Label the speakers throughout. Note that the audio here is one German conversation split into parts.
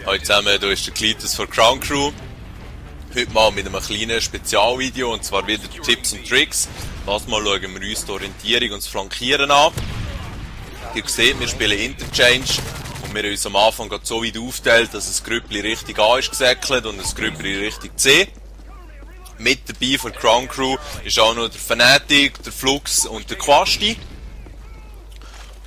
Speaker 1: Hallo zusammen, hier ist der Klitus von Crown Crew. Heute mal mit einem kleinen Spezialvideo, und zwar wieder Tipps und Tricks. Das Mal schauen wir uns die Orientierung und das Flankieren an. Ihr seht, wir spielen Interchange und wir haben uns am Anfang gerade so weit aufgeteilt, dass das Grüppli Richtung A ist gesäckelt und das Grüppli Richtung C. Mit dabei von der Crown Crew ist auch noch der Fanatic, der Flux und der Quasti.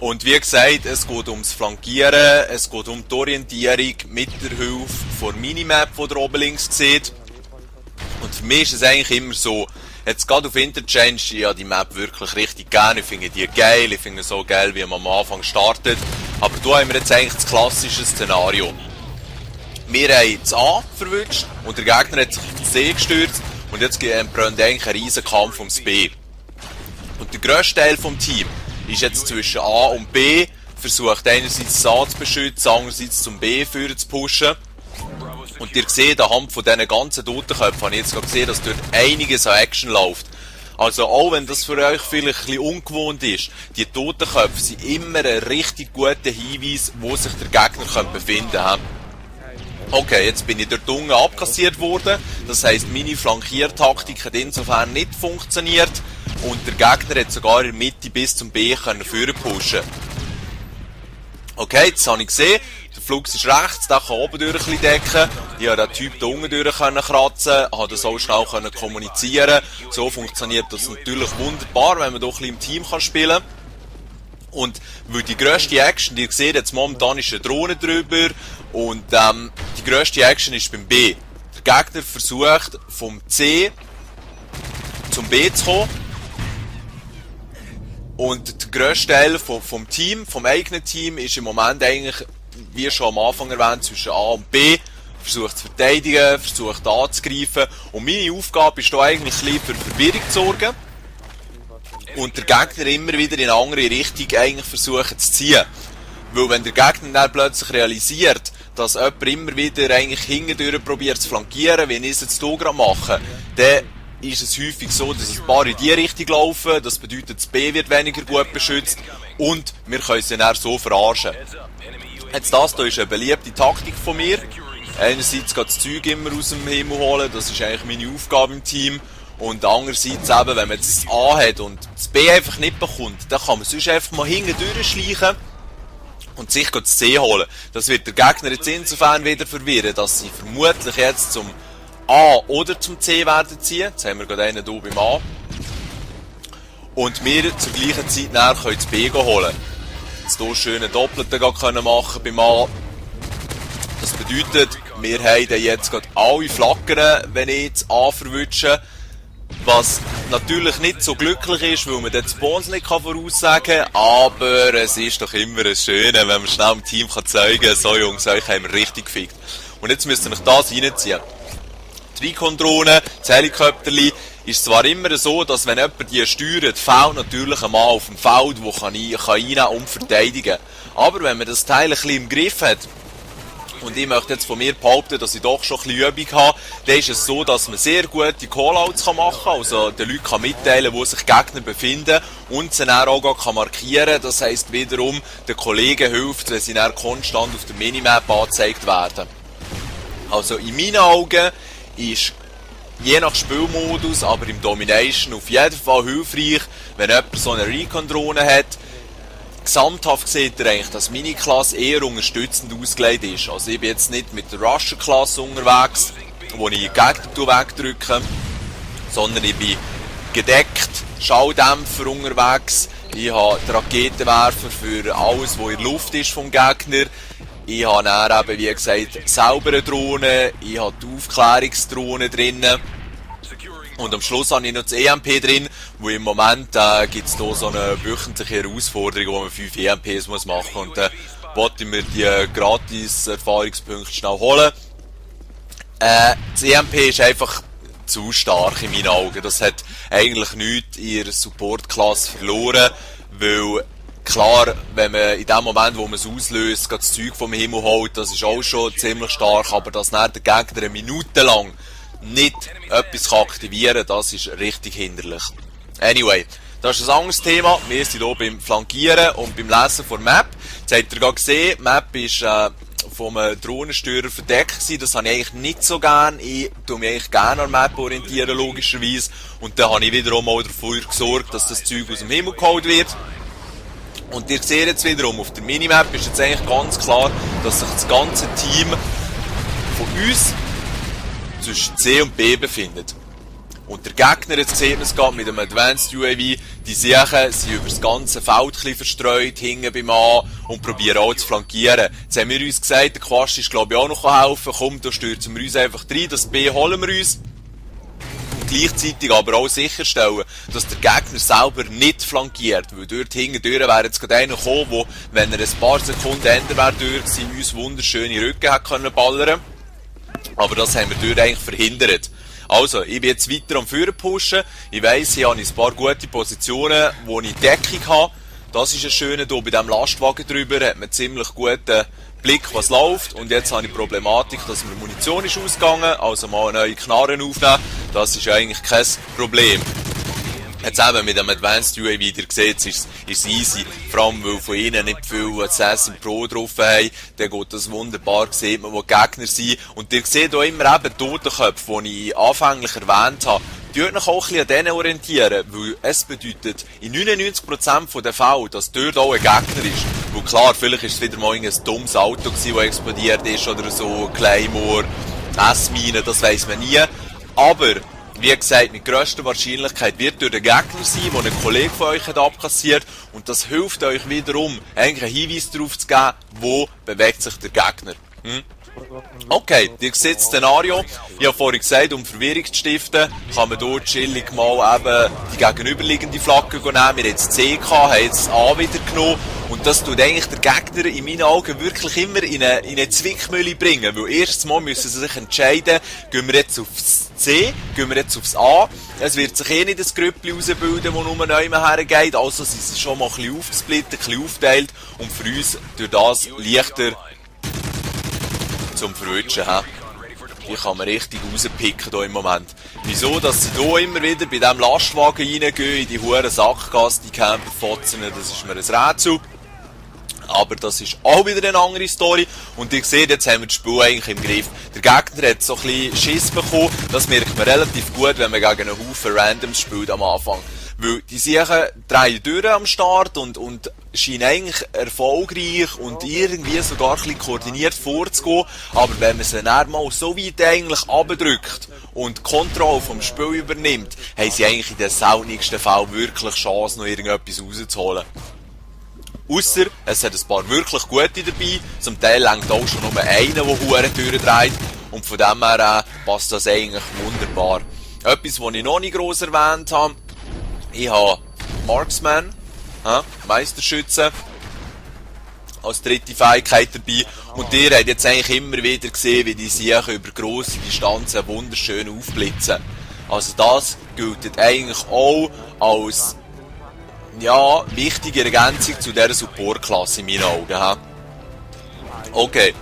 Speaker 1: Und wie gesagt, es geht ums Flankieren, es geht um die Orientierung mit der Hilfe von der Minimap, die ihr oben links seht. Und für mich ist es eigentlich immer so, jetzt gerade auf Interchange, ich habe die Map wirklich richtig gerne, ich finde die geil, ich finde so geil, wie man am Anfang startet. Aber da haben wir jetzt eigentlich das klassische Szenario. Wir haben das A verwünscht und der Gegner hat sich auf das C gestürzt und jetzt brennt eigentlich ein riesen Kampf ums B. Und der grösste Teil vom Team ist jetzt zwischen A und B, versucht einerseits das A zu beschützen, andererseits zum B führen zu pushen. Und ihr seht, anhand von diesen ganzen Totenköpfen habe ich jetzt gerade gesehen, dass dort einiges an Action läuft. Also auch wenn das für euch vielleicht ein bisschen ungewohnt ist, die Totenköpfe sind immer ein richtig guter Hinweis, wo sich der Gegner befinden könnte. Okay, jetzt bin ich dort unten abkassiert worden, das heisst, meine Flankiertaktik hat insofern nicht funktioniert und der Gegner hat sogar in der Mitte bis zum B führen pushen. Okay, jetzt habe ich gesehen, der Flux ist rechts, der kann oben durch ein bisschen decken, ich habe den Typ da unten durch kratzen, habe das auch schnell kommunizieren. So funktioniert das natürlich wunderbar, wenn man doch ein bisschen im Team spielen kann. Und weil die grösste Action, die ihr seht, jetzt momentan ist eine Drohne drüber und die grösste Action ist beim B. Der Gegner versucht vom C zum B zu kommen und der grösste Teil vom Team, vom eigenen Team, ist im Moment eigentlich, wie schon am Anfang erwähnt, zwischen A und B. Versucht zu verteidigen, versucht anzugreifen und meine Aufgabe ist da eigentlich ein bisschen für Verwirrung zu sorgen. Und der Gegner immer wieder in eine andere Richtung eigentlich versuchen zu ziehen. Weil wenn der Gegner dann plötzlich realisiert, dass jemand immer wieder eigentlich hintendurch probiert zu flankieren, wie ich es jetzt hier gerade mache, dann ist es häufig so, dass ein paar in die Richtung laufen, das bedeutet, das B wird weniger gut beschützt und wir können sie dann so verarschen. Jetzt das hier ist eine beliebte Taktik von mir. Einerseits geht das Zeug immer aus dem Himmel holen, das ist eigentlich meine Aufgabe im Team. Und andererseits eben, wenn man jetzt das A hat und das B einfach nicht bekommt, dann kann man sonst einfach mal hinten durchschleichen und sich das C holen. Das wird der Gegner jetzt insofern wieder verwirren, dass sie vermutlich jetzt zum A oder zum C werden ziehen. Jetzt haben wir gerade einen hier beim A. Und wir zur gleichen Zeit näher können das B holen. Jetzt hier schöne Doppelten machen beim A. Das bedeutet, wir haben jetzt gerade alle Flackern, wenn ich das A verwünsche. Was natürlich nicht so glücklich ist, weil man den Spawns nicht voraussagen kann, aber es ist doch immer ein Schöne, wenn man schnell im Team zeigen kann, so Jungs, euch haben wir richtig gefickt. Und jetzt müsst ihr euch das reinziehen. Die Recon-Drohne, das Helikopterli, ist zwar immer so, dass wenn jemand die steuert, fällt natürlich ein Mann auf dem Feld, der kann reinnehmen und verteidigen. Aber wenn man das Teil ein bisschen im Griff hat, und ich möchte jetzt von mir behaupten, dass ich doch schon ein bisschen Übung habe, dann ist es so, dass man sehr gute Callouts machen kann, also den Leuten mitteilen kann, wo sich Gegner befinden und sie dann auch markieren kann. Das heisst wiederum, den Kollegen hilft, wenn sie dann konstant auf der Minimap angezeigt werden. Also in meinen Augen ist je nach Spielmodus, aber im Domination auf jeden Fall hilfreich, wenn jemand so eine Recon-Drohne hat. Gesamthaft seht ihr eigentlich, dass meine Klasse eher unterstützend ausgelegt ist. Also ich bin jetzt nicht mit der Rusher-Klasse unterwegs, wo ich Gegner wegdrücke, sondern ich bin gedeckt, Schalldämpfer unterwegs, ich habe den Raketenwerfer für alles, was in der Luft ist vom Gegner, ich habe dann eben, wie gesagt, selber eine Drohne, ich habe die Aufklärungsdrohne drinnen. Und am Schluss habe ich noch das EMP drin, wo im Moment gibt es hier so eine wöchentliche Herausforderung, wo man 5 EMPs machen muss. Und dann wollte ich mir die gratis Erfahrungspunkte schnell holen. Das EMP ist einfach zu stark in meinen Augen. Das hat eigentlich nichts in ihrer Support-Klasse verloren, weil klar, wenn man in dem Moment, wo man es auslöst, das Zeug vom Himmel holt, das ist auch schon ziemlich stark, aber dass dann der Gegner eine Minute lang nicht etwas aktivieren kann, das ist richtig hinderlich. Anyway, das ist ein anderes Thema. Wir sind hier beim Flankieren und beim Lesen von Map. Jetzt habt ihr gerade gesehen, die Map ist vom Drohnenstörer verdeckt gewesen. Das habe ich eigentlich nicht so gern. Ich tue mich eigentlich gerne an der Map orientieren, logischerweise. Und dann habe ich wiederum mal dafür gesorgt, dass das Zeug aus dem Himmel geholt wird. Und ihr seht jetzt wiederum, auf der Minimap ist jetzt eigentlich ganz klar, dass sich das ganze Team von uns zwischen C und B befindet. Und der Gegner, jetzt sieht man es gerade mit dem Advanced UAV, die Siechen sind über das ganze Feld verstreut, hingen beim A und probieren auch zu flankieren. Jetzt haben wir uns gesagt, der Quast ist glaube ich auch noch helfen, komm, da stürzen wir uns einfach rein, das B holen wir uns. Und gleichzeitig aber auch sicherstellen, dass der Gegner selber nicht flankiert, weil dort hinten wäre jetzt gerade einer gekommen, der, wenn er ein paar Sekunden ändern wäre, durch uns wunderschöne Rücken hat können ballern. Aber das haben wir dort eigentlich verhindert. Also, ich bin jetzt weiter am Führen pushen. Ich weiss, hier habe ich ein paar gute Positionen, wo ich Deckung habe. Das ist ein schöner, hier bei diesem Lastwagen drüber hat man ziemlich guten Blick, was läuft. Und jetzt habe ich die Problematik, dass mir Munition ist ausgegangen, also mal eine neue Knarre aufnehmen. Das ist eigentlich kein Problem. Jetzt eben mit dem Advanced UAV, wie ihr seht, ist es easy. Vor allem, weil von ihnen nicht viel Assassin Pro drauf haben. Dann geht das wunderbar, sieht man, wo die Gegner sind. Und ihr seht auch immer eben Totenköpfe, die ich anfänglich erwähnt habe. Die euch auch ein bisschen an denen orientieren, weil es bedeutet in 99% der Fälle, dass dort auch ein Gegner ist. Weil klar, vielleicht ist es wieder mal ein dummes Auto gewesen, das explodiert ist oder so, Claymore, S-Mine, das weiss man nie. Aber wie gesagt, mit grösster Wahrscheinlichkeit wird durch den Gegner sein, den ein Kollege von euch hat abkassiert. Und das hilft euch wiederum, eigentlich einen Hinweis darauf zu geben, wo bewegt sich der Gegner. Okay, ihr seht das Szenario. Ich habe vorhin gesagt, um Verwirrung zu stiften, kann man dort chillig mal eben die gegenüberliegende Flagge nehmen. Wir haben jetzt C gehabt, haben jetzt A wieder genommen. Und das tut eigentlich der Gegner in meinen Augen wirklich immer in eine Zwickmühle bringen. Weil erstens mal müssen sie sich entscheiden, gehen wir jetzt aufs C, gehen wir jetzt aufs A. Es wird sich eh nicht das Grüppli rausbilden, das nur neu hergeht. Also sind sie schon mal ein bisschen aufgesplittet, ein bisschen aufgeteilt. Und für uns durch das leichter zum Verwutschen. Die kann man richtig rauspicken hier im Moment. Wieso, dass sie hier immer wieder bei diesem Lastwagen reingehen, in die huren Sackgasse, die Camperfotzen, das ist mir ein Rätsel. Aber das ist auch wieder eine andere Story. Und ihr seht, jetzt haben wir das Spiel eigentlich im Griff. Der Gegner hat so ein bisschen Schiss bekommen. Das merkt man relativ gut, wenn man gegen einen Haufen Randoms spielt am Anfang. Weil die Sachen drehen durch am Start und scheinen eigentlich erfolgreich und irgendwie sogar ein bisschen koordiniert vorzugehen. Aber wenn man sie dann mal so weit eigentlich abdrückt und die Kontrolle vom Spiel übernimmt, haben sie eigentlich in den seltensten Fällen wirklich Chance, noch irgendetwas rauszuholen. Ausser, es hat ein paar wirklich gute dabei. Zum Teil lenkt auch schon nur einer, der Huren durchdreht. Und von dem her passt das eigentlich wunderbar. Etwas, was ich noch nicht gross erwähnt habe. Ich habe Marksman, Meisterschütze, als dritte Fähigkeit dabei. Und ihr habt jetzt eigentlich immer wieder gesehen, wie die sich über grosse Distanzen wunderschön aufblitzen. Also das gilt eigentlich auch als wichtige Ergänzung zu dieser Support-Klasse in meinen Augen. Okay,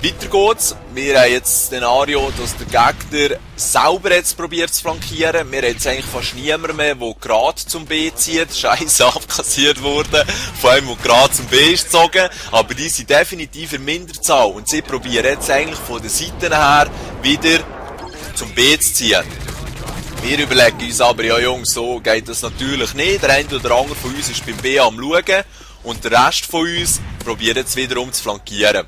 Speaker 1: weiter geht's. Wir haben jetzt das Szenario, dass der Gegner selber jetzt probiert zu flankieren. Wir haben jetzt eigentlich fast niemanden mehr, der gerade zum B zieht. Scheiße, abkassiert wurde. Vor allem, der gerade zum B ist gezogen. Aber die sind definitiv in Minderzahl. Und sie probieren jetzt eigentlich von den Seiten her wieder zum B zu ziehen. Wir überlegen uns aber, ja Jungs, so geht das natürlich nicht. Der eine oder andere von uns ist beim B am Schauen und der Rest von uns probiert jetzt wiederum zu flankieren.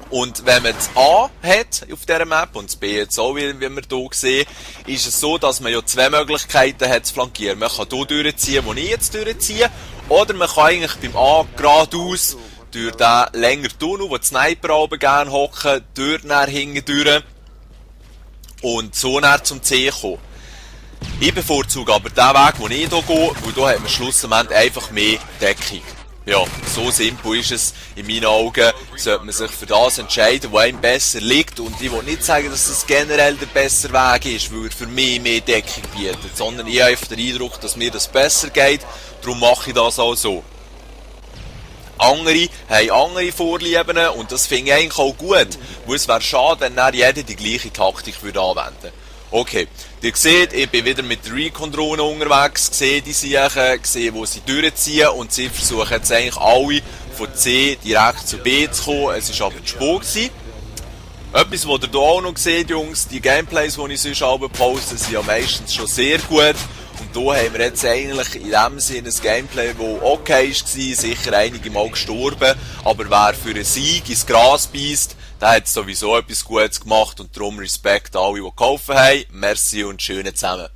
Speaker 1: Und wenn man das A hat auf dieser Map und das B jetzt auch, wie wir hier sehen, ist es so, dass man ja zwei Möglichkeiten hat zu flankieren. Man kann hier durchziehen, wo ich jetzt durchziehe, oder man kann eigentlich beim A geradeaus durch den längeren Tunnel, wo die Sniper oben gerne hocken, dort nachher hinten durch und so nachher zum C kommen. Ich bevorzuge aber den Weg, den ich hier gehe, weil hier hat man schlussendlich einfach mehr Deckung. Ja, so simpel ist es. In meinen Augen sollte man sich für das entscheiden, was einem besser liegt. Und ich will nicht sagen, dass das generell der bessere Weg ist, weil er für mich mehr Deckung bietet. Sondern ich habe den Eindruck, dass mir das besser geht. Darum mache ich das auch so. Andere haben andere Vorlieben und das finde ich eigentlich auch gut. Weil es wäre schade, wenn dann jeder die gleiche Taktik anwenden würde. Okay, ihr seht, ich bin wieder mit der Recon-Drohne unterwegs, sehe die Sachen, sehe, wo sie durchziehen und sie versuchen jetzt eigentlich alle von C direkt zu B zu kommen. Es war aber zu spät gewesen. Etwas, was ihr hier auch noch seht, Jungs, die Gameplays, die ich sonst alle poste, sind ja meistens schon sehr gut. Und hier haben wir jetzt eigentlich in dem Sinne ein Gameplay, das okay war, sicher einige Mal gestorben, aber wer für einen Sieg ins Gras beisst, der hat sowieso etwas Gutes gemacht und darum Respekt an alle, die geholfen haben. Merci und schöne zusammen.